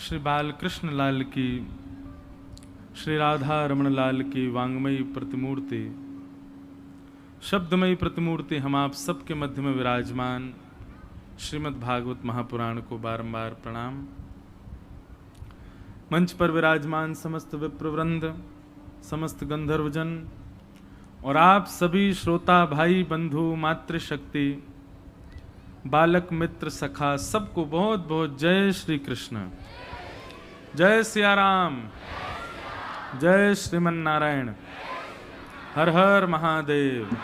श्री बाल कृष्ण लाल की, श्री राधा रमण लाल की वांगमयी प्रतिमूर्ति, शब्दमयी प्रतिमूर्ति हम आप सबके मध्य में विराजमान श्रीमद् भागवत महापुराण को बारंबार प्रणाम। मंच पर विराजमान समस्त विप्रवृंद, समस्त गंधर्वजन और आप सभी श्रोता भाई बंधु मातृशक्ति बालक मित्र सखा सबको बहुत बहुत जय श्री कृष्ण, जय सिया राम, जय श्रीमन नारायण, हर हर महादेव।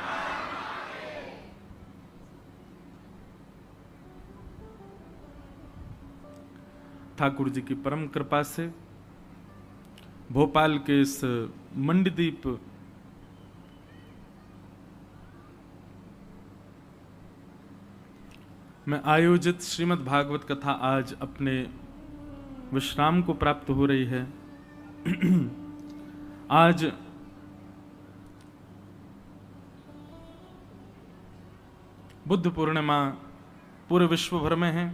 ठाकुर जी की परम कृपा से भोपाल के इस मंडदीप में आयोजित श्रीमद् भागवत कथा आज अपने विश्राम को प्राप्त हो रही है। आज बुद्ध पूर्णिमा पूरे विश्व भर में है,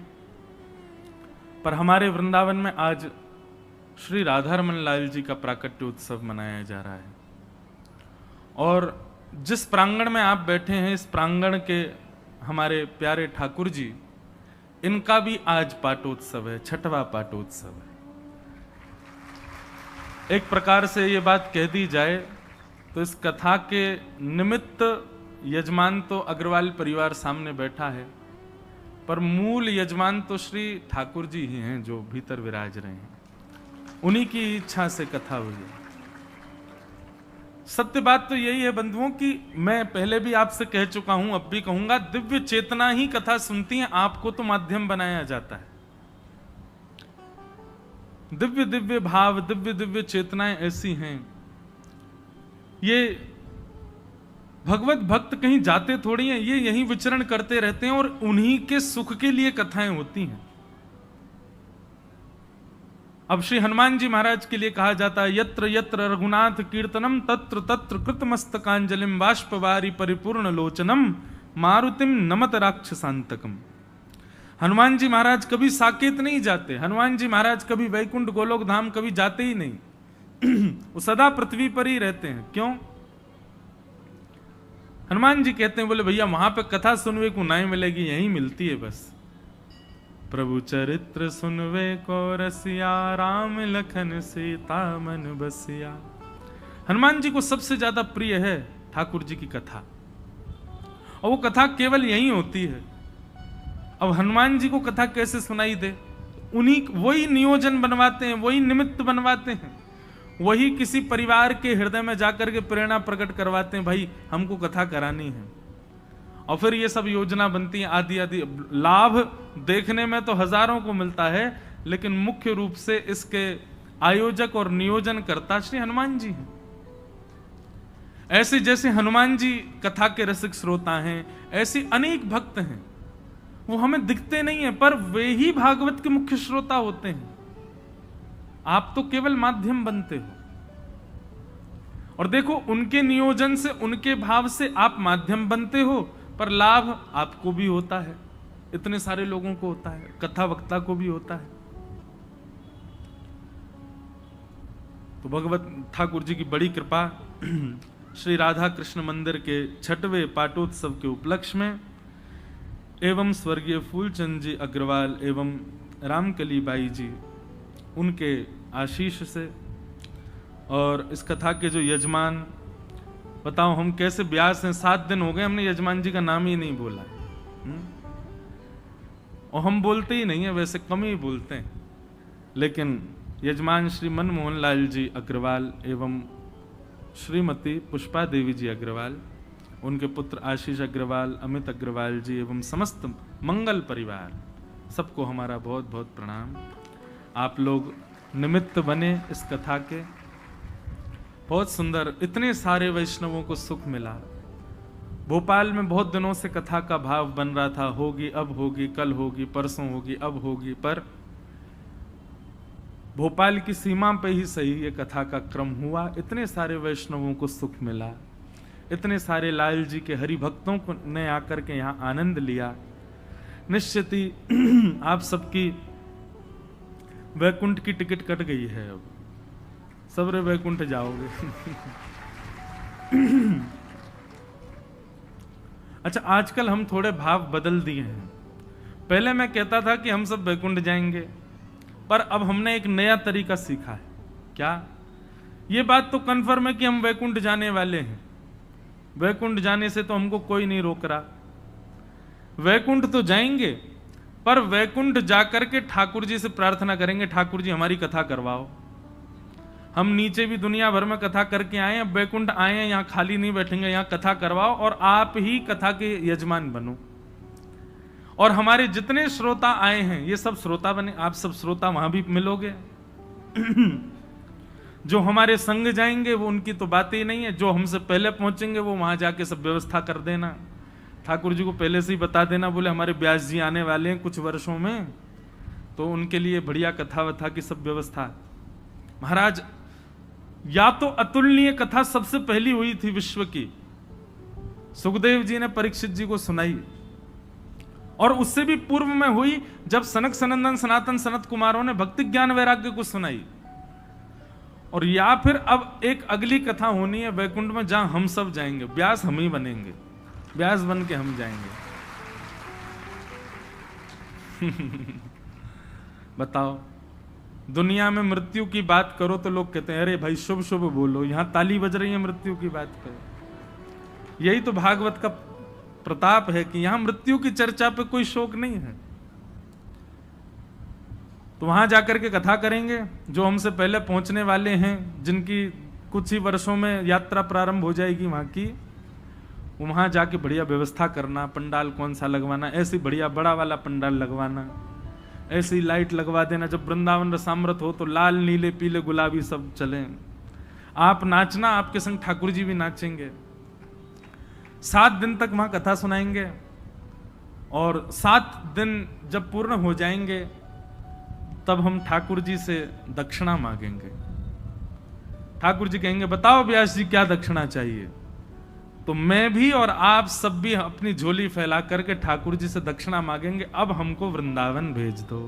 पर हमारे वृंदावन में आज श्री राधा रमण लाल जी का प्राकट्य उत्सव मनाया जा रहा है। और जिस प्रांगण में आप बैठे हैं, इस प्रांगण के हमारे प्यारे ठाकुर जी, इनका भी आज पाटोत्सव है, छठवां पाटोत्सव है। एक प्रकार से ये बात कह दी जाए तो इस कथा के निमित्त यजमान तो अग्रवाल परिवार सामने बैठा है, पर मूल यजमान तो श्री ठाकुर जी ही हैं जो भीतर विराज रहे हैं। उन्हीं की इच्छा से कथा हुई है। सत्य बात तो यही है बंधुओं कि मैं पहले भी आपसे कह चुका हूं, अब भी कहूंगा, दिव्य चेतना ही कथा सुनती है, आपको तो माध्यम बनाया जाता है। दिव्य दिव्य भाव, दिव्य दिव्य चेतनाएं ऐसी हैं, ये भगवत भक्त कहीं जाते थोड़ी हैं, ये यहीं विचरण करते रहते हैं और उन्हीं के सुख के लिए कथाएं होती हैं। अब श्री हनुमान जी महाराज के लिए कहा जाता है, यत्र यत्र रघुनाथ कीर्तनम तत्र तत्र कृतमस्तकांजलिम बाष्पवारी परिपूर्ण लोचनम मारुतिम नमत राक्षसांतकम। हनुमान जी महाराज कभी साकेत नहीं जाते, हनुमान जी महाराज कभी वैकुंठ गोलोक धाम कभी जाते ही नहीं। वो सदा पृथ्वी पर ही रहते हैं। क्यों? हनुमान जी कहते हैं, बोले भैया वहां पे कथा सुनवे को नहीं मिलेगी, यहीं मिलती है बस। प्रभु चरित्र सुनवे को रसिया, राम लखन सीता मन बसिया। हनुमान जी को सबसे ज्यादा प्रिय है ठाकुर जी की कथा, और वो कथा केवल यहीं होती है। अब हनुमान जी को कथा कैसे सुनाई दे? उन्हीं वही नियोजन बनवाते हैं, वही निमित्त बनवाते हैं, वही किसी परिवार के हृदय में जाकर के प्रेरणा प्रकट करवाते हैं, भाई हमको कथा करानी है। और फिर ये सब योजना बनती है, आदि आदि। लाभ देखने में तो हजारों को मिलता है, लेकिन मुख्य रूप से इसके आयोजक और नियोजन करता श्री हनुमान जी हैं। ऐसे जैसे हनुमान जी कथा के रसिक श्रोता हैं, ऐसे अनेक भक्त हैं, वो हमें दिखते नहीं है, पर वे ही भागवत के मुख्य श्रोता होते हैं। आप तो केवल माध्यम बनते हो। और देखो, उनके नियोजन से, उनके भाव से आप माध्यम बनते हो, पर लाभ आपको भी होता है, इतने सारे लोगों को होता है, कथा वक्ता को भी होता है। तो भगवत ठाकुर जी की बड़ी कृपा, श्री राधा कृष्ण मंदिर के छठवें पाटोत्सव के उपलक्ष्य में एवं स्वर्गीय फूलचंद जी अग्रवाल एवं रामकली बाई जी, उनके आशीष से, और इस कथा के जो यजमान, बताओ हम कैसे ब्यास हैं, 7 दिन हो गए हमने यजमान जी का नाम ही नहीं बोला। और हम बोलते ही नहीं है, वैसे कम ही बोलते हैं, लेकिन यजमान श्री मनमोहन लाल जी अग्रवाल एवं श्रीमती पुष्पा देवी जी अग्रवाल, उनके पुत्र आशीष अग्रवाल, अमित अग्रवाल जी एवं समस्त मंगल परिवार, सबको हमारा बहुत बहुत प्रणाम। आप लोग निमित्त बने इस कथा के, बहुत सुंदर, इतने सारे वैष्णवों को सुख मिला। भोपाल में बहुत दिनों से कथा का भाव बन रहा था, होगी अब होगी, कल होगी, परसों होगी, अब होगी, पर भोपाल की सीमा पे ही सही ये कथा का क्रम हुआ। इतने सारे वैष्णवों को सुख मिला, इतने सारे लाल जी के हरि भक्तों को ने आकर के यहाँ आनंद लिया। निश्चित ही आप सबकी वैकुंठ की टिकट कट गई है, अब सबरे वैकुंठ जाओगे। अच्छा, आजकल हम थोड़े भाव बदल दिए हैं। पहले मैं कहता था कि हम सब वैकुंठ जाएंगे, पर अब हमने एक नया तरीका सीखा है। क्या? ये बात तो कन्फर्म है कि हम वैकुंठ जाने वाले हैं। वैकुंठ जाने से तो हमको कोई नहीं रोक रहा। वैकुंठ तो जाएंगे, पर वैकुंठ जाकर के ठाकुर जी से प्रार्थना करेंगे, ठाकुर जी हमारी कथा करवाओ। हम नीचे भी दुनिया भर में कथा करके आए हैं, वैकुंठ आए हैं, यहाँ खाली नहीं बैठेंगे, यहाँ कथा करवाओ और आप ही कथा के यजमान बनो। और हमारे जितने श्रोता आए हैं ये सब श्रोता बने, आप सब श्रोता वहां भी मिलोगे। जो हमारे संग जाएंगे वो उनकी तो बात ही नहीं है, जो हमसे पहले पहुंचेंगे वो वहां जाके सब व्यवस्था कर देना। ठाकुर जी को पहले से ही बता देना, बोले हमारे व्यास जी आने वाले हैं कुछ वर्षों में, तो उनके लिए बढ़िया कथा वथा की सब व्यवस्था। महाराज, या तो अतुलनीय कथा सबसे पहली हुई थी विश्व की, सुखदेव जी ने परीक्षित जी को सुनाई, और उससे भी पूर्व में हुई जब सनक सनंदन सनातन सनत कुमारों ने भक्ति ज्ञान वैराग्य को सुनाई। और या फिर अब एक अगली कथा होनी है वैकुंठ में, जहां हम सब जाएंगे, व्यास हम ही बनेंगे, व्यास बन के हम जाएंगे। बताओ, दुनिया में मृत्यु की बात करो तो लोग कहते हैं अरे भाई शुभ शुभ बोलो, यहां ताली बज रही है मृत्यु की बात पे। यही तो भागवत का प्रताप है कि यहां मृत्यु की चर्चा पे कोई शोक नहीं है। तो वहां जाकर के कथा करेंगे, जो हमसे पहले पहुंचने वाले हैं, जिनकी कुछ ही वर्षों में यात्रा प्रारंभ हो जाएगी वहां की, वहां जाके बढ़िया व्यवस्था करना, पंडाल कौन सा लगवाना, ऐसी बढ़िया बड़ा वाला पंडाल लगवाना, ऐसी लाइट लगवा देना, जब वृंदावन रसामृत हो तो लाल नीले पीले गुलाबी सब चले। आप नाचना, आपके संग ठाकुर जी भी नाचेंगे। 7 दिन तक वहां कथा सुनाएंगे, और 7 दिन जब पूर्ण हो जाएंगे तब हम ठाकुर जी से दक्षिणा मांगेंगे। ठाकुर जी कहेंगे बताओ व्यास जी क्या दक्षिणा चाहिए, तो मैं भी और आप सब भी अपनी झोली फैला करके ठाकुर जी से दक्षिणा मांगेंगे, अब हमको वृंदावन भेज दो।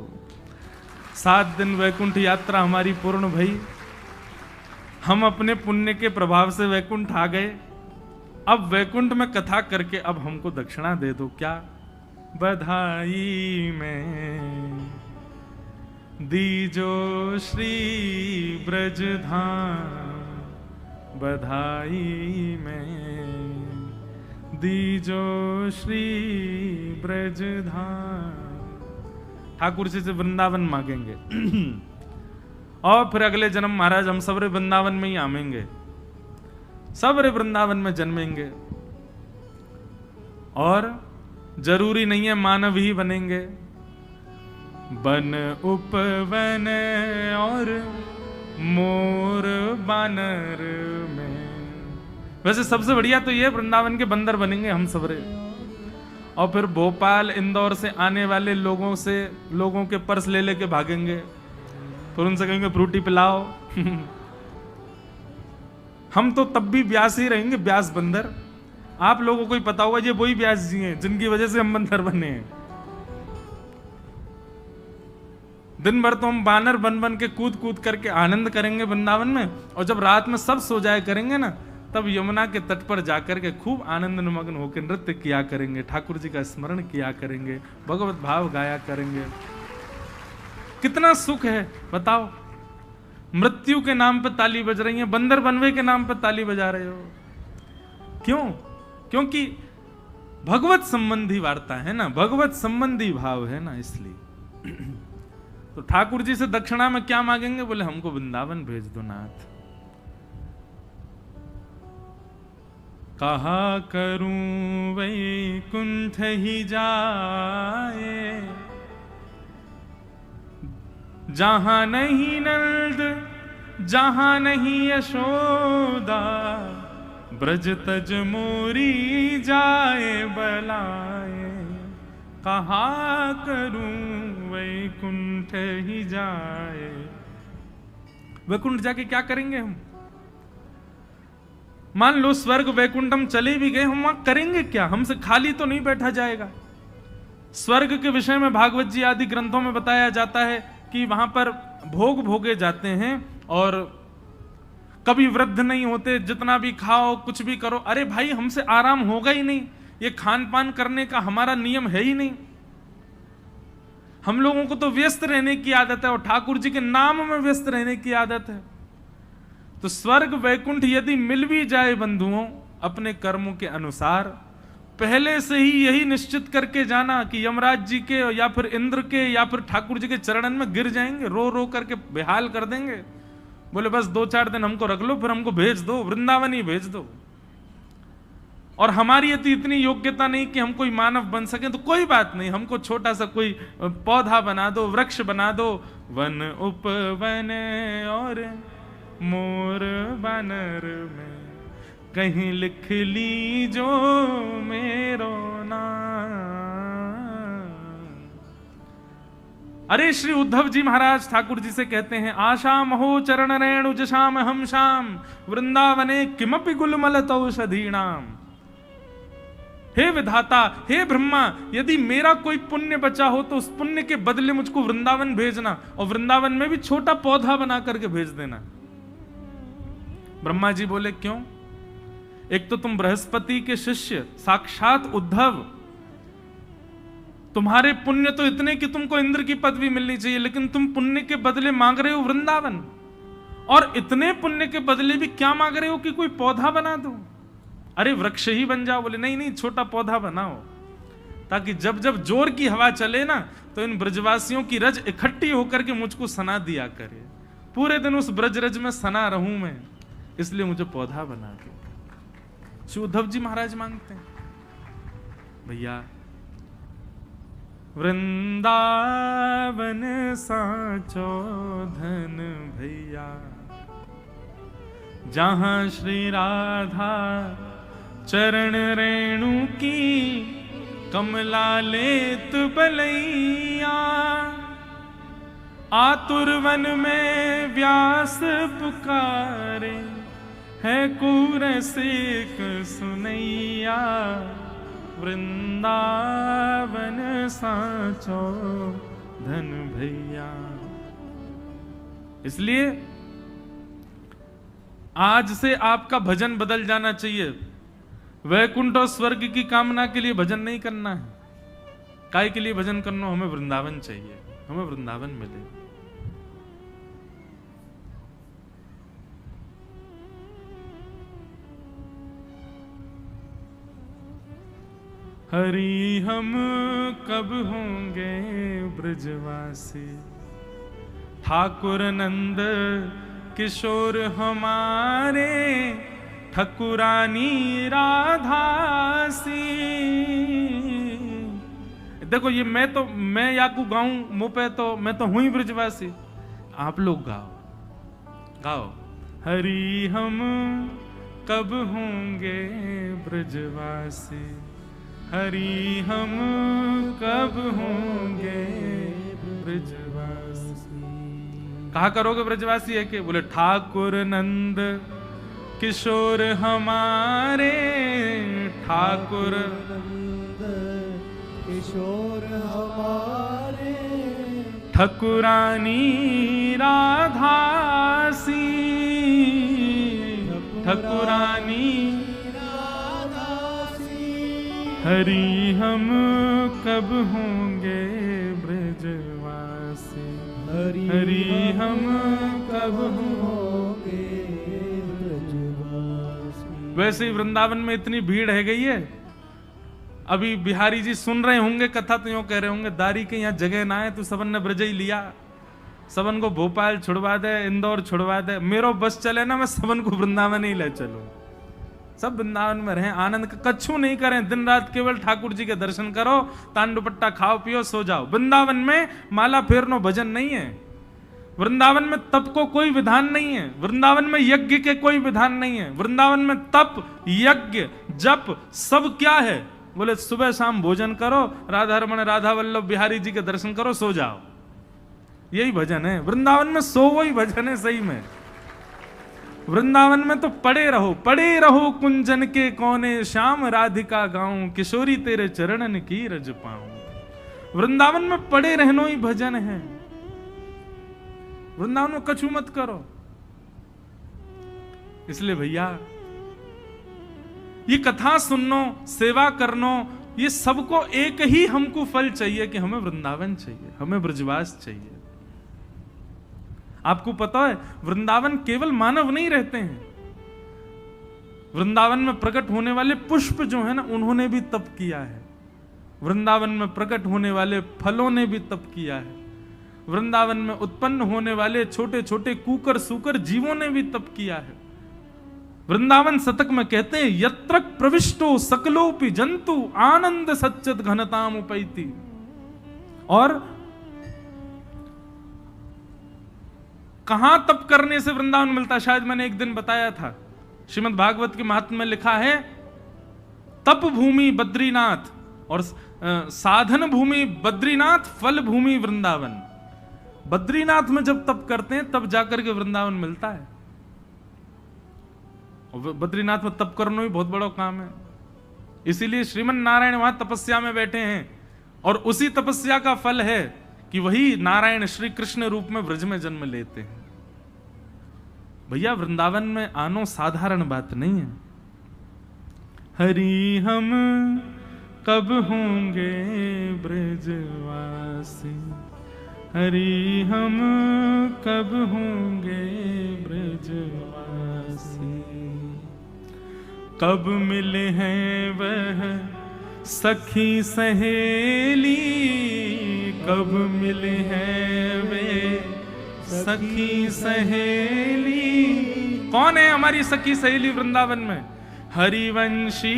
7 दिन वैकुंठ यात्रा हमारी पूर्ण भई, हम अपने पुण्य के प्रभाव से वैकुंठ आ गए, अब वैकुंठ में कथा करके अब हमको दक्षिणा दे दो। क्या? बधाई में दीजो श्री ब्रजधाम, बधाई में दीजो श्री ब्रजधाम। ठाकुर जी से वृंदावन मांगेंगे। और फिर अगले जन्म महाराज हम सबरे वृंदावन में ही आमेंगे, सबरे वृंदावन में जन्मेंगे, और जरूरी नहीं है मानव ही बनेंगे, बन उपवन और मोर बानर में। वैसे सबसे बढ़िया तो ये वृंदावन के बंदर बनेंगे हम सबरे, और फिर भोपाल इंदौर से आने वाले लोगों के पर्स ले लेके भागेंगे, फिर उनसे कहेंगे फ्रूटी पिलाओ। हम तो तब भी व्यास ही रहेंगे, व्यास बंदर। आप लोगों को ही पता होगा ये वही व्यास जी हैं जिनकी वजह से हम बंदर बने हैं। दिन भर तो हम बानर बन बन के कूद कूद करके आनंद करेंगे वृंदावन में, और जब रात में सब सो जाए करेंगे ना, तब यमुना के तट पर जाकर के खूब आनंद निमग्न होकर नृत्य किया करेंगे, ठाकुर जी का स्मरण किया करेंगे, भगवत भाव गाया करेंगे। कितना सुख है बताओ। मृत्यु के नाम पे ताली बज रही है, बंदर बनवे के नाम पे ताली बजा रहे हो, क्यों? क्योंकि भगवत संबंधी वार्ता है ना, भगवत संबंधी भाव है ना, इसलिए। तो ठाकुर जी से दक्षिणा में क्या मांगेंगे? बोले हमको वृंदावन भेज दो नाथ। कहा करूं वैकुंठ ही जाए, जहां नहीं नंद जहां नहीं यशोदा, ब्रज तज मोरी जाए बलाए। कहा करूं वैकुंठ ही जाए। वैकुंठ जाके क्या करेंगे हम? मान लो स्वर्ग वैकुंठ हम चले भी गए, हम वहां करेंगे क्या? हमसे खाली तो नहीं बैठा जाएगा। स्वर्ग के विषय में भागवत जी आदि ग्रंथों में बताया जाता है कि वहां पर भोग भोगे जाते हैं और कभी वृद्ध नहीं होते, जितना भी खाओ कुछ भी करो, अरे भाई हमसे आराम होगा ही नहीं, ये खान पान करने का हमारा नियम है ही नहीं। हम लोगों को तो व्यस्त रहने की आदत है और ठाकुर जी के नाम में व्यस्त रहने की आदत है। तो स्वर्ग वैकुंठ यदि मिल भी जाए बंधुओं अपने कर्मों के अनुसार, पहले से ही यही निश्चित करके जाना कि यमराज जी के या फिर इंद्र के या फिर ठाकुर जी के चरणन में गिर जाएंगे, रो रो करके बेहाल कर देंगे। बोले बस 2-4 दिन हमको रख लो, फिर हमको भेज दो, वृंदावन ही भेज दो। और हमारी यदि इतनी योग्यता नहीं कि हम कोई मानव बन सके तो कोई बात नहीं, हमको छोटा सा कोई पौधा बना दो, वृक्ष बना दो, वन उपवन और मोर बानर में कहीं लिख ली जो मेरो नाम। अरे श्री उद्धव जी महाराज ठाकुर जी से कहते हैं, आशा महो चरण रेणु जशाम हम शाम वृंदावने किमपि गुलमल औषधीणाम। हे विधाता, हे ब्रह्मा, यदि मेरा कोई पुण्य बचा हो तो उस पुण्य के बदले मुझको वृंदावन भेजना, और वृंदावन में भी छोटा पौधा बना करके भेज देना। ब्रह्मा जी बोले क्यों? एक तो तुम बृहस्पति के शिष्य साक्षात उद्धव, तुम्हारे पुण्य तो इतने कि तुमको इंद्र की पदवी मिलनी चाहिए, लेकिन तुम पुण्य के बदले मांग रहे हो वृंदावन, और इतने पुण्य के बदले भी क्या मांग रहे हो कि कोई पौधा बना दो। अरे वृक्ष ही बन जाओ। बोले नहीं नहीं, छोटा पौधा बनाओ, ताकि जब जब जोर की हवा चले ना तो इन ब्रजवासियों की रज इकट्ठी होकर के मुझको सना दिया करे, पूरे दिन उस ब्रज रज में सना रहूं मैं, इसलिए मुझे पौधा बना दो। श्री उद्धव जी महाराज मांगते हैं, भैया वृंदावन साचो धन भैया, जहां श्री राधा चरण रेणु की कमला लेत बलैया। आतुर वन में व्यास पुकारे, है कुरसिक सुनैया। वृंदावन साचो धन भैया। इसलिए आज से आपका भजन बदल जाना चाहिए। वैकुंठ और स्वर्ग की कामना के लिए भजन नहीं करना है। काय के लिए भजन करना? हमें वृंदावन चाहिए, हमें वृंदावन मिले। हरि हम कब होंगे ब्रजवासी, ठाकुर नंद किशोर हमारे, ठकुरानी राधासी। देखो ये मैं याकू गाऊं मुंह पे, तो मैं तो हूं ही ब्रजवासी। आप लोग गाओ। हरि हम कब होंगे ब्रजवासी, हरि हम कब होंगे ब्रजवासी। कहा करोगे ब्रजवासी है कि? बोले ठाकुर नंद किशोर हमारे, ठाकुर किशोर हमारे, ठकुरानी राधासी। ठकुरानी हरि हम कब होंगे ब्रजवासी, हरि हम कब होंगे ब्रजवासी। वैसे ही वृंदावन में इतनी भीड़ है गई है। अभी बिहारी जी सुन रहे होंगे कथा, तो यूं कह रहे होंगे, दारी के यहाँ जगह ना है तो सबन ने ब्रज ही लिया, सबन को भोपाल छुड़वा दे, इंदौर छुड़वा दे। मेरो बस चले ना, मैं सबन को वृंदावन ही ले चलूं। सब वृंदावन में रहें, आनंद का कच्छू नहीं करें, दिन रात केवल ठाकुर जी के दर्शन करो, तांडु पट्टा खाओ पियो सो जाओ। वृंदावन में माला फेरनो भजन नहीं है, वृंदावन में तप को कोई विधान नहीं है, वृंदावन में यज्ञ के कोई विधान नहीं है। वृंदावन में तप यज्ञ जप सब क्या है? बोले सुबह शाम भोजन करो, राधा रमण राधा वल्लभ बिहारी जी के दर्शन करो, सो जाओ। यही भजन है वृंदावन में, सो वही भजन है सही में। वृंदावन में तो पड़े रहो कुंजन के कोने, श्याम राधिका गाऊं, किशोरी तेरे चरणन की रज पाऊं। वृंदावन में पड़े रहनो ही भजन है। वृंदावन में कछु मत करो। इसलिए भैया ये कथा सुननो, सेवा करनो, ये सबको एक ही हमको फल चाहिए कि हमें वृंदावन चाहिए, हमें ब्रजवास चाहिए। आपको पता है वृंदावन केवल मानव नहीं रहते हैं, वृंदावन में प्रकट होने वाले पुष्प जो है ना, उन्होंने भी तप किया है। वृंदावन में प्रकट होने वाले फलों ने भी तप किया है। वृंदावन में उत्पन्न होने वाले छोटे छोटे कूकर सूकर जीवों ने भी तप किया है। वृंदावन शतक में कहते हैं यत्र प्रविष्टो सकलोपि जंतु आनंद सच्चित घनताम उपैति। और कहां तप करने से वृंदावन मिलता है? शायद मैंने एक दिन बताया था, श्रीमद् भागवत के महात्म्य में लिखा है तप भूमि बद्रीनाथ और साधन भूमि बद्रीनाथ, फल भूमि वृंदावन। बद्रीनाथ में जब तप करते हैं तब जाकर के वृंदावन मिलता है। और बद्रीनाथ में तप करना भी बहुत बड़ा काम है, इसीलिए श्रीमन नारायण वहां तपस्या में बैठे हैं। और उसी तपस्या का फल है कि वही नारायण श्री कृष्ण रूप में ब्रज में जन्म लेते हैं। भैया वृंदावन में आनो साधारण बात नहीं है। हरि हम कब होंगे ब्रजवासी, हरि हम कब होंगे ब्रजवासी। कब मिले हैं वह सखी सहेली, कब मिले हैं वे सखी सहेली। कौन है हमारी सखी सहेली वृंदावन में? हरिवंशी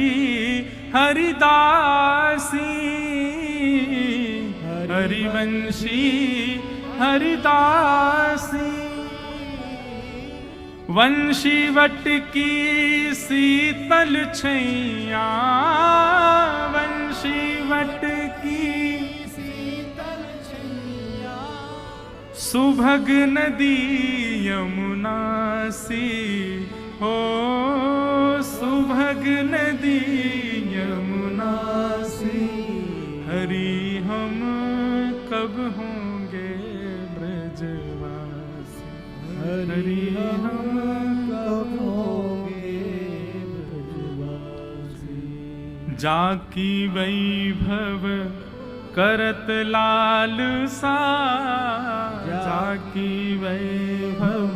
हरिदासी, हरिवंशी हरिदासी। वंशीवट की शीतल छैया, वंशीवट की शीतल छैया। सुभग नदी यमुना सी, हो सुभग नदी यमुना सी। हरि हम कब होंगे ब्रजवासी, हरि हम कब होंगे ब्रजवासी। जाकी वैभव करत लाल सा, जाकी वैभव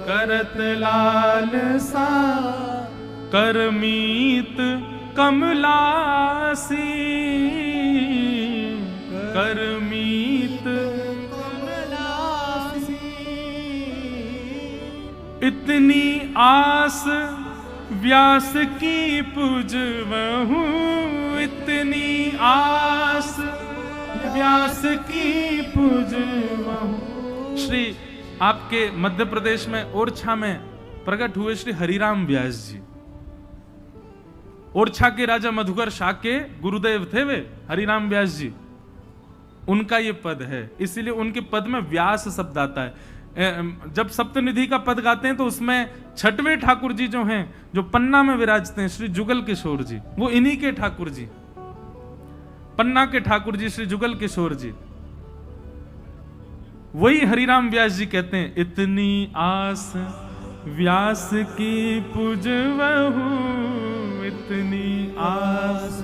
करत लाल सा। करमीत कमलासी, करमीत कमलासी। इतनी आस व्यास की पूजवहु, इतनी आस व्यास की पूजवहु। श्री आपके मध्य प्रदेश में ओरछा में प्रकट हुए श्री हरिराम व्यास जी। ओरछा के राजा मधुकर शाह के गुरुदेव थे वे हरिराम व्यास जी। उनका ये पद है, इसीलिए उनके पद में व्यास शब्द आता है। जब सप्तनिधि का पद गाते हैं तो उसमें छठवें ठाकुर जी जो हैं, जो पन्ना में विराजते हैं, श्री जुगल किशोर जी, वो इन्हीं के ठाकुर जी, पन्ना के ठाकुर जी श्री जुगल किशोर जी। वही हरिराम व्यास जी कहते हैं इतनी आस व्यास की पूजवहु, इतनी आस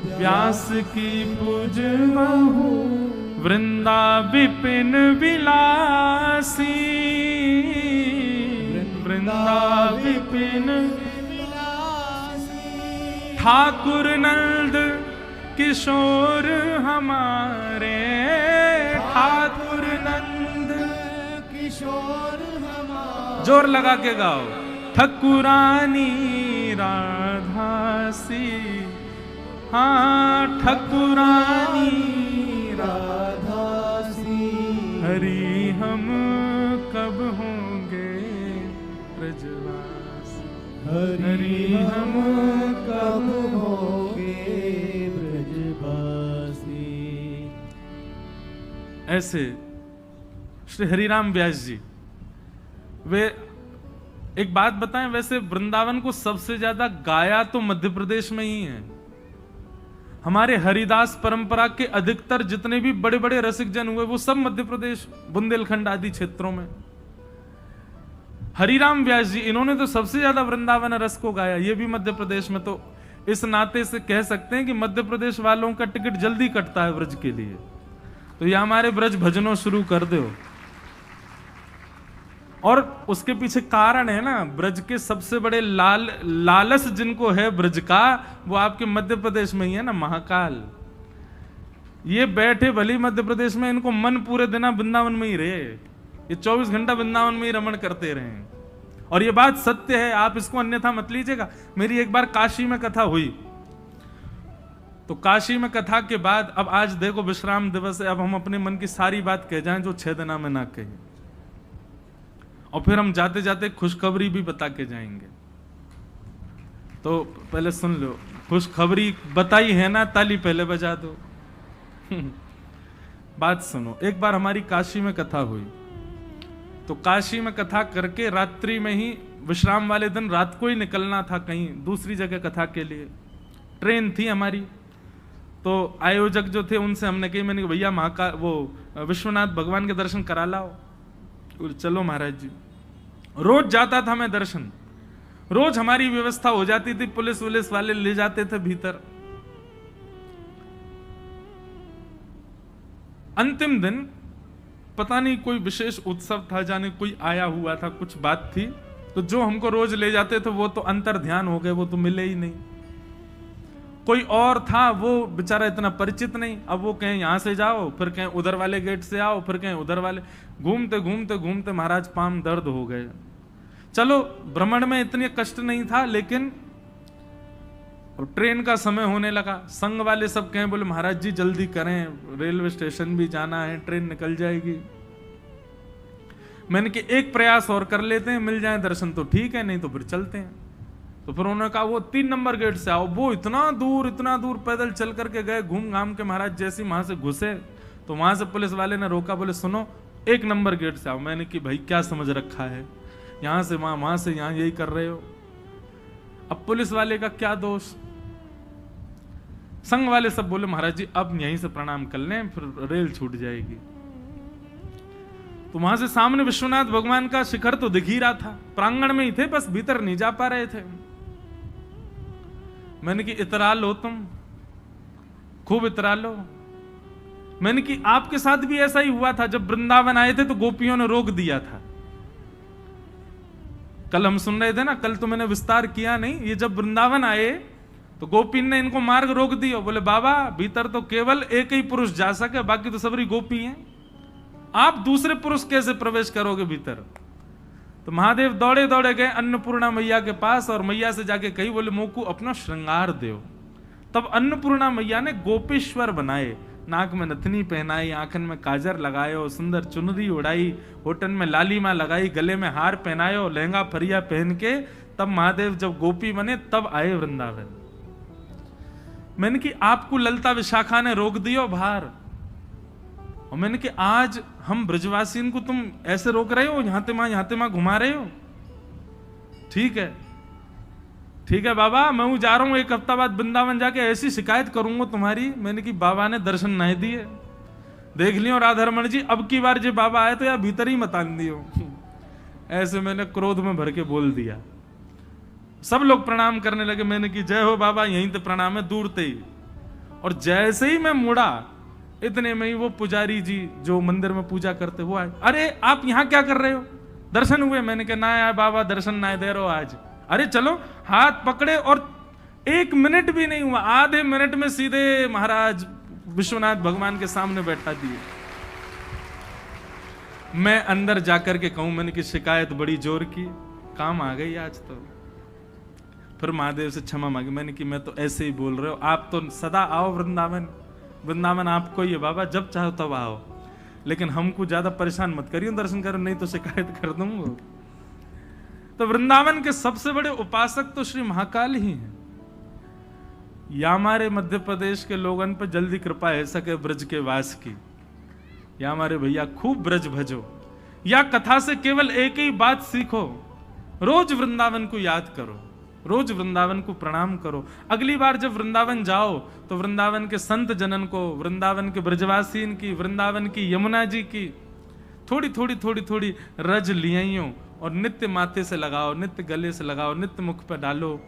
व्यास की पूजवहु। वृंदा विपिन विलासी, वृंदा विपिन विलासी। ठाकुर नंद किशोर हमारे, ठाकुर नंद किशोर हमारे। जोर लगा के गाओ। ठकुरानी राधासी, हाँ ठकुरानी राधासी। हरि हम कब होंगे ब्रजवासी, हरि हम कब होंगे ब्रजवासी। ऐसे श्री हरिराम व्यास जी। वे एक बात बताएं, वैसे वृंदावन को सबसे ज्यादा गाया तो मध्य प्रदेश में ही है। हमारे हरिदास परंपरा के अधिकतर जितने भी बड़े बड़े रसिक जन हुए वो सब मध्य प्रदेश, बुंदेलखंड आदि क्षेत्रों में। हरिराम व्यास जी, इन्होंने तो सबसे ज्यादा वृंदावन रस को गाया, ये भी मध्य प्रदेश में। तो इस नाते से कह सकते हैं कि मध्य प्रदेश वालों का टिकट जल्दी कटता है ब्रज के लिए। तो ये हमारे ब्रज भजनों शुरू कर दो। और उसके पीछे कारण है ना, ब्रज के सबसे बड़े लालच जिनको है ब्रज का, वो आपके मध्य प्रदेश में ही है ना, महाकाल। ये बैठे भली मध्य प्रदेश में, इनको मन पूरे दिन वृंदावन में ही रहे, ये 24 घंटा वृंदावन में ही रमण करते रहे। और ये बात सत्य है, आप इसको अन्यथा मत लीजिएगा। मेरी एक बार काशी में कथा हुई, तो काशी में कथा के बाद, अब आज देखो विश्राम दिवस है, अब हम अपने मन की सारी बात कह जाएं जो 6 दिना में ना कही, और फिर हम जाते जाते खुशखबरी भी बता के जाएंगे। तो पहले सुन लो, खुशखबरी बताई है ना, ताली पहले बजा दो। बात सुनो, एक बार हमारी काशी में कथा हुई, तो काशी में कथा करके रात्रि में ही, विश्राम वाले दिन रात को ही निकलना था कहीं दूसरी जगह कथा के लिए, ट्रेन थी हमारी। तो आयोजक जो थे उनसे हमने कही, मैंने कहा भैया महाकाल वो विश्वनाथ भगवान के दर्शन करा लाओ। चलो महाराज जी। रोज जाता था मैं दर्शन, रोज हमारी व्यवस्था हो जाती थी, पुलिस वुलिस वाले ले जाते थे भीतर। अंतिम दिन पता नहीं कोई विशेष उत्सव था, जाने कोई आया हुआ था, कुछ बात थी, तो जो हमको रोज ले जाते थे वो तो अंतर ध्यान हो गए, वो तो मिले ही नहीं। कोई और था, वो बेचारा इतना परिचित नहीं, अब वो कहें यहां से जाओ, फिर कहें उधर वाले गेट से आओ, फिर कहें उधर वाले, घूमते घूमते घूमते महाराज पांव दर्द हो गए। चलो भ्रमण में इतने कष्ट नहीं था, लेकिन ट्रेन का समय होने लगा। संघ वाले सब कहें, बोले महाराज जी जल्दी करें, रेलवे स्टेशन भी जाना है, ट्रेन निकल जाएगी। मैंने कि एक प्रयास और कर लेते हैं, मिल जाए दर्शन तो ठीक है, नहीं तो फिर चलते हैं। तो फिर उन्होंने कहा वो 3 नंबर गेट से आओ। वो इतना दूर पैदल चल करके गए, घूम घाम के महाराज जैसे वहां से घुसे, तो वहां से पुलिस वाले ने रोका, बोले सुनो 1 नंबर गेट से आओ। मैंने कि भाई क्या समझ रखा है, यहां से वहां, वहां से यहां, यही कर रहे हो। अब पुलिस वाले का क्या दोष। संघ वाले सब बोले महाराज जी अब यहीं से प्रणाम कर लें, फिर रेल छूट जाएगी। तो वहां से सामने विश्वनाथ भगवान का शिखर तो दिख ही रहा था, प्रांगण में ही थे, बस भीतर नहीं जा पा रहे थे। मैंने कि इतरा लो, तुम खूब इतरा लो। मैंने कि आपके साथ भी ऐसा ही हुआ था, जब वृंदावन आए थे तो गोपियों ने रोक दिया था। कल हम सुन रहे थे ना, कल तो मैंने विस्तार किया नहीं, ये जब वृंदावन आए तो गोपी ने इनको मार्ग रोक दिया, बोले बाबा भीतर तो केवल एक ही पुरुष जा सके, बाकी तो सबरी गोपी हैं, आप दूसरे पुरुष कैसे प्रवेश करोगे भीतर। तो महादेव दौड़े दौड़े गए अन्नपूर्णा मैया के पास, और मैया से जाके कही, बोले मोकू अपना श्रृंगार दो। तब अन्नपूर्णा मैया ने गोपेश्वर बनाए, नाक में नथनी पहनाई, आंखन में काजर लगायो, सुंदर चुनरी उड़ाई, होठन में लालीमा लगाई, गले में हार पहनायो, लहंगा फरिया पहन के तब महादेव जब गोपी बने तब आए वृंदावन। मैंने कि आपको ललता विशाखा ने रोक दियो बाहर, और मैंने कि आज हम ब्रजवासियों को तुम ऐसे रोक रहे हो, यहां ते घुमा रहे हो। ठीक है, ठीक है बाबा, मैं जा रहा हूं, 1 हफ्ता बाद वृंदावन जाके ऐसी शिकायत करूंगा तुम्हारी। मैंने कि बाबा ने दर्शन नहीं दिए, देख लियो राधारमण जी, अब की बार जो बाबा आए तो यार भीतर ही मत आन दियो। ऐसे मैंने क्रोध में भर के बोल दिया। सब लोग प्रणाम करने लगे, मैंने कि जय हो बाबा, यहीं तो प्रणाम है, दूर ते ही। और जैसे ही मैं मुड़ा, इतने में ही वो पुजारी जी जो मंदिर में पूजा करते वो आए। अरे आप यहाँ क्या कर रहे हो, दर्शन हुए? मैंने कहा ना यार बाबा, दर्शन ना दे रहे हो आज। अरे चलो, हाथ पकड़े, और 1 मिनट भी नहीं हुआ, आधे मिनट में सीधे महाराज विश्वनाथ भगवान के सामने बैठा दिए। मैं अंदर जाकर के कहूं, मैंने कि शिकायत बड़ी जोर की, काम आ गई आज तो। फिर महादेव से क्षमा मांगी, मैंने कि मैं तो ऐसे ही बोल रहे हो, आप तो सदा आओ वृंदावन, वृंदावन आपको ही है बाबा, जब चाहो तब आओ, लेकिन हमको ज्यादा परेशान मत करिए, दर्शन करो, नहीं तो शिकायत कर दूंगा। तो वृंदावन के सबसे बड़े उपासक तो श्री महाकाल ही हैं। या हमारे मध्य प्रदेश के लोगों पर जल्दी कृपा है सके ब्रज के वास की, या हमारे भैया खूब ब्रज भजो, या कथा से केवल एक ही बात सीखो, रोज वृंदावन को याद करो, रोज वृंदावन को प्रणाम करो। अगली बार जब वृंदावन जाओ तो वृंदावन के संत जनन को, वृंदावन के ब्रजवासीन की, वृंदावन की यमुना जी की थोड़ी थोड़ी रज लियाइयों और नित्य माथे से लगाओ, नित्य गले से लगाओ, नित्य मुख पर डालो,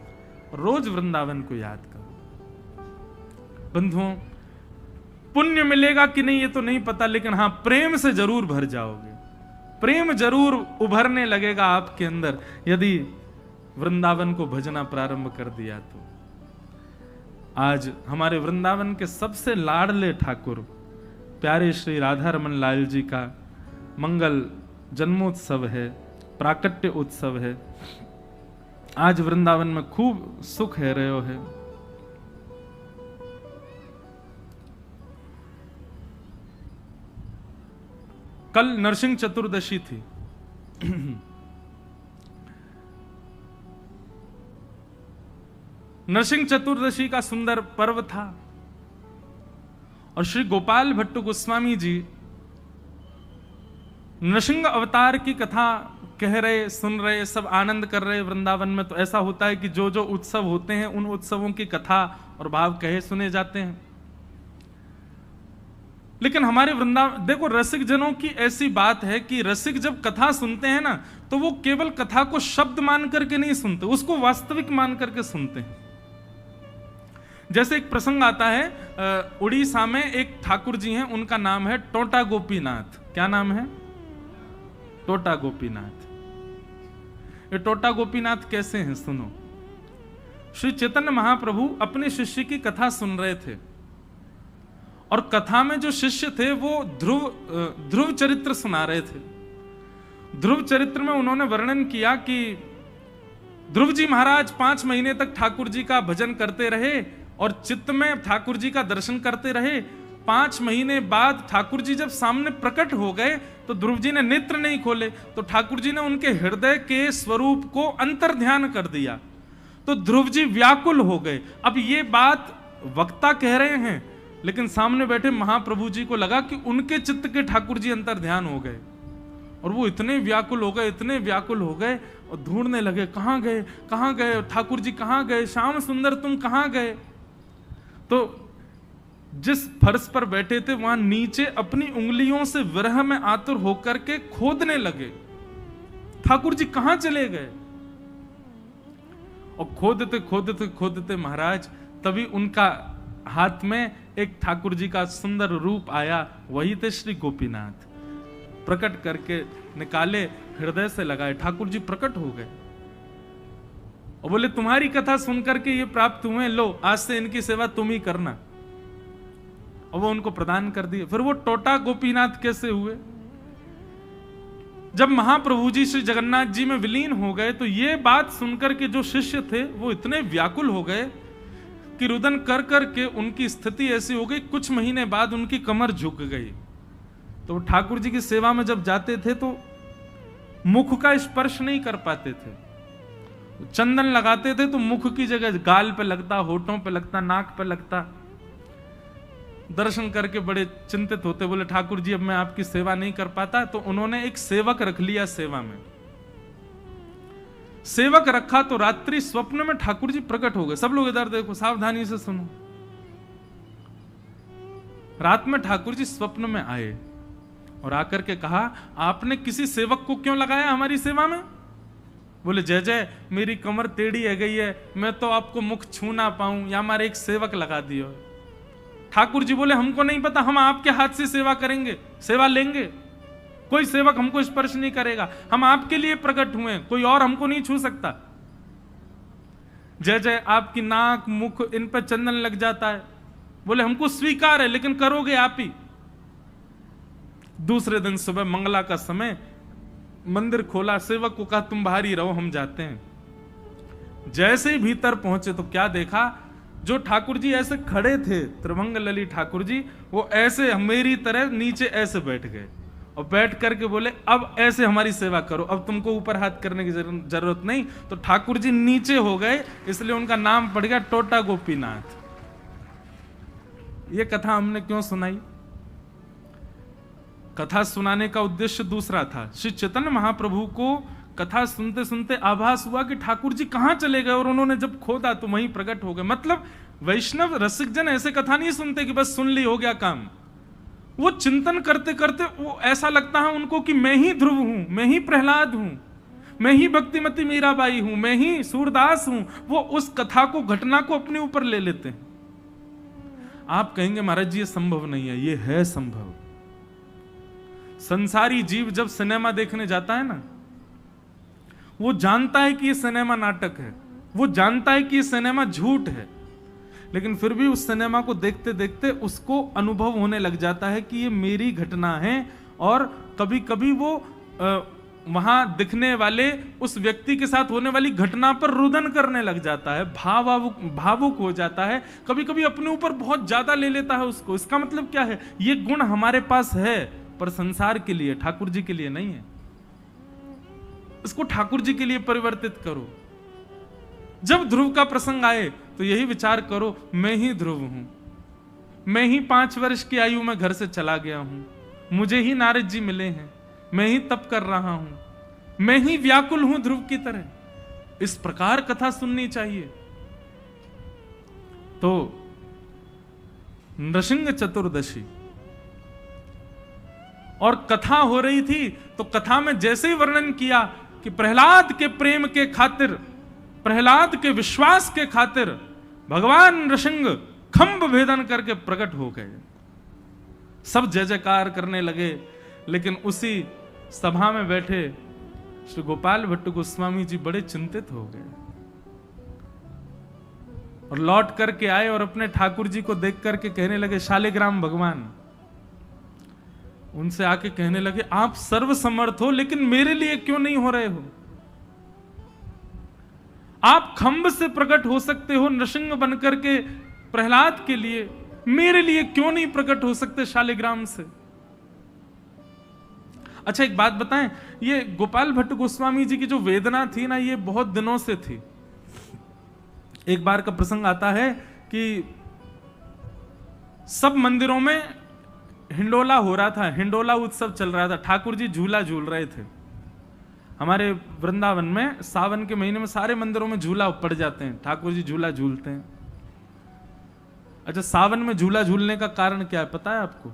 रोज वृंदावन को याद करो। बंधुओं, पुण्य मिलेगा कि नहीं ये तो नहीं पता, लेकिन हाँ प्रेम से जरूर भर जाओगे, प्रेम जरूर उभरने लगेगा आपके अंदर यदि वृंदावन को भजना प्रारंभ कर दिया तो। आज हमारे वृंदावन के सबसे लाडले ठाकुर प्यारे श्री राधा रमन लाल जी का मंगल जन्मोत्सव है, प्राकट्य उत्सव है। आज वृंदावन में खूब सुख है रहो है। कल नरसिंह चतुर्दशी थी। नरसिंह चतुर्दशी का सुंदर पर्व था और श्री गोपाल भट्ट गोस्वामी जी नरसिंह अवतार की कथा कह रहे, सुन रहे, सब आनंद कर रहे वृंदावन में। तो ऐसा होता है कि जो जो उत्सव होते हैं उन उत्सवों की कथा और भाव कहे सुने जाते हैं। लेकिन हमारे वृंदावन देखो, रसिक जनों की ऐसी बात है कि रसिक जब कथा सुनते हैं ना तो वो केवल कथा को शब्द मान करके नहीं सुनते, उसको वास्तविक मान करके सुनते हैं। जैसे एक प्रसंग आता है, उड़ीसा में एक ठाकुर जी हैं, उनका नाम है टोटा गोपीनाथ। क्या नाम है? टोटा गोपीनाथ। ये टोटा गोपीनाथ कैसे हैं सुनो। श्री चैतन्य महाप्रभु अपने शिष्य की कथा सुन रहे थे और कथा में जो शिष्य थे वो ध्रुव चरित्र सुना रहे थे। ध्रुव चरित्र में उन्होंने वर्णन किया कि ध्रुव जी महाराज 5 महीने तक ठाकुर जी का भजन करते रहे और चित्त में ठाकुर जी का दर्शन करते रहे। 5 महीने बाद ठाकुर जी जब सामने प्रकट हो गए तो ध्रुव जी ने नेत्र नहीं खोले, तो ठाकुर जी ने उनके हृदय के स्वरूप को अंतर्ध्यान कर दिया, तो ध्रुव जी व्याकुल हो गए। अब ये बात वक्ता कह रहे हैं, लेकिन सामने बैठे महाप्रभु जी को लगा कि उनके चित्त के ठाकुर जी अंतर्ध्यान हो गए और वो इतने व्याकुल हो गए, इतने व्याकुल हो गए और ढूंढने लगे, कहां गए ठाकुर जी, कहां गए, श्याम सुंदर तुम कहां गए। तो जिस फर्श पर बैठे थे वहां नीचे अपनी उंगलियों से विरह में आतुर होकर के खोदने लगे, ठाकुर जी कहां चले गए। और खोदते महाराज तभी उनका हाथ में एक ठाकुर जी का सुंदर रूप आया, वही थे श्री गोपीनाथ। प्रकट करके निकाले, हृदय से लगाए, ठाकुर जी प्रकट हो गए और बोले तुम्हारी कथा सुनकर के ये प्राप्त हुए, लो आज से इनकी सेवा तुम ही करना। और वो उनको प्रदान कर दिए। फिर वो टोटा गोपीनाथ कैसे हुए? जब महाप्रभु जी श्री जगन्नाथ जी में विलीन हो गए तो ये बात सुनकर के जो शिष्य थे वो इतने व्याकुल हो गए कि रुदन कर करके उनकी स्थिति ऐसी हो गई, कुछ महीने बाद उनकी कमर झुक गई। तो ठाकुर जी की सेवा में जब जाते थे तो मुख का स्पर्श नहीं कर पाते थे, चंदन लगाते थे तो मुख की जगह गाल पे लगता, होठों पे लगता, नाक पे लगता। दर्शन करके बड़े चिंतित होते, बोले ठाकुर जी अब मैं आपकी सेवा नहीं कर पाता। तो उन्होंने एक सेवक रख लिया सेवा में। सेवक रखा तो रात्रि स्वप्न में ठाकुर जी प्रकट हो गए। सब लोग इधर देखो, सावधानी से सुनो। रात में ठाकुर जी स्वप्न में आए और आकर के कहा आपने किसी सेवक को क्यों लगाया हमारी सेवा में? बोले जय जय मेरी कमर टेढ़ी है गई है, मैं तो आपको मुख छू ना पाऊं, या हमारे एक सेवक लगा दियो। ठाकुर जी बोले हमको नहीं पता, हम आपके हाथ से सेवा करेंगे, सेवा लेंगे, कोई सेवक हमको स्पर्श नहीं करेगा, हम आपके लिए प्रकट हुए, कोई और हमको नहीं छू सकता। जय जय आपकी नाक मुख इन पर चंदन लग जाता है। बोले हमको स्वीकार है लेकिन करोगे आप ही। दूसरे दिन सुबह मंगला का समय मंदिर खोला, सेवक को कहा तुम बाहर ही रहो हम जाते हैं। जैसे ही भीतर पहुंचे तो क्या देखा, जो ठाकुर जी ऐसे खड़े थे, त्रिभंग लली ठाकुर जी, वो ऐसे मेरी तरह नीचे ऐसे बैठ गए और बैठ करके बोले अब ऐसे हमारी सेवा करो, अब तुमको ऊपर हाथ करने की जरूरत नहीं। तो ठाकुर जी नीचे हो गए, इसलिए उनका नाम पड़ गया टोटा गोपीनाथ। ये कथा हमने क्यों सुनाई? कथा सुनाने का उद्देश्य दूसरा था। श्री चैतन्य महाप्रभु को कथा सुनते सुनते आभास हुआ कि ठाकुर जी कहां चले गए, और उन्होंने जब खोदा तो वहीं प्रकट हो गए। मतलब वैष्णव रसिक जन ऐसे कथा नहीं सुनते कि बस सुन ली हो गया काम। वो चिंतन करते करते वो ऐसा लगता है उनको कि मैं ही ध्रुव हूं, मैं ही प्रहलाद हूं, मैं ही भक्तिमती मीराबाई हूं, मैं ही सूरदास हूं। वो उस कथा को, घटना को अपने ऊपर ले लेते हैं। आप कहेंगे महाराज जी ये संभव नहीं है, ये है संभव। संसारी जीव जब सिनेमा देखने जाता है ना, वो जानता है कि ये सिनेमा नाटक है, वो जानता है कि ये सिनेमा झूठ है, लेकिन फिर भी उस सिनेमा को देखते देखते उसको अनुभव होने लग जाता है कि ये मेरी घटना है। और कभी कभी वो वहां दिखने वाले उस व्यक्ति के साथ होने वाली घटना पर रुदन करने लग जाता है, भावुक हो जाता है, कभी कभी अपने ऊपर बहुत ज्यादा ले लेता है उसको। इसका मतलब क्या है? ये गुण हमारे पास है, पर संसार के लिए, ठाकुर जी के लिए नहीं है। इसको ठाकुर जी के लिए परिवर्तित करो। जब ध्रुव का प्रसंग आए तो यही विचार करो, मैं ही ध्रुव हूं, मैं ही 5 वर्ष की आयु में घर से चला गया हूं, मुझे ही नारद जी मिले हैं, मैं ही तप कर रहा हूं, मैं ही व्याकुल हूं ध्रुव की तरह। इस प्रकार कथा सुननी चाहिए। तो नृसिंह चतुर्दशी और कथा हो रही थी, तो कथा में जैसे ही वर्णन किया कि प्रहलाद के प्रेम के खातिर, प्रहलाद के विश्वास के खातिर भगवान नृसिंह खंभ भेदन करके प्रकट हो गए। सब जय जयकार करने लगे, लेकिन उसी सभा में बैठे श्री गोपाल भट्ट गोस्वामी जी बड़े चिंतित हो गए और लौट करके आए और अपने ठाकुर जी को देख करके कहने लगे, शालिग्राम भगवान उनसे आके कहने लगे, आप सर्वसमर्थ हो, लेकिन मेरे लिए क्यों नहीं हो रहे हो? आप खंभ से प्रकट हो सकते हो नृसिंह बनकर के प्रहलाद के लिए, मेरे लिए क्यों नहीं प्रकट हो सकते शालिग्राम से? अच्छा एक बात बताएं, ये गोपाल भट्ट गोस्वामी जी की जो वेदना थी ना, ये बहुत दिनों से थी। एक बार का प्रसंग आता है कि सब मंदिरों में हिंडोला हो रहा था, हिंडोला उत्सव चल रहा था, ठाकुर जी झूला झूल रहे थे। हमारे वृंदावन में सावन के महीने में सारे मंदिरों में झूला पड़ जाते हैं, ठाकुर जी झूला झूलते हैं। अच्छा, सावन में झूला झूलने का कारण क्या है पता है आपको?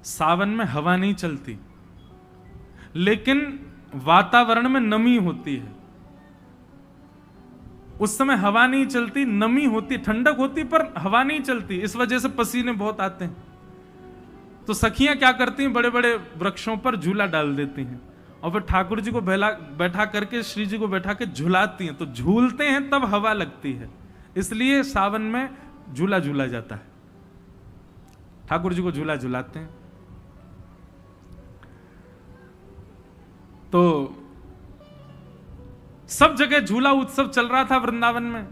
सावन में हवा नहीं चलती, लेकिन वातावरण में नमी होती है। उस समय हवा नहीं चलती, नमी होती, ठंडक होती, पर हवा नहीं चलती, इस वजह से पसीने बहुत आते हैं। तो सखियां क्या करती हैं, बड़े बड़े वृक्षों पर झूला डाल देती हैं और फिर ठाकुर जी को बैठा करके, श्री जी को बैठा के झुलाती हैं। तो झूलते हैं तब हवा लगती है, इसलिए सावन में झूला झूला जाता है, ठाकुर जी को झूला झुलाते हैं। तो सब जगह झूला उत्सव चल रहा था वृंदावन में।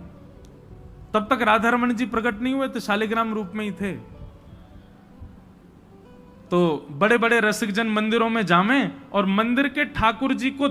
तब तक राधा रमण जी प्रकट नहीं हुए थे, शालिग्राम रूप में ही थे। तो बड़े बड़े रसिक जन मंदिरों में जामें और मंदिर के ठाकुर जी को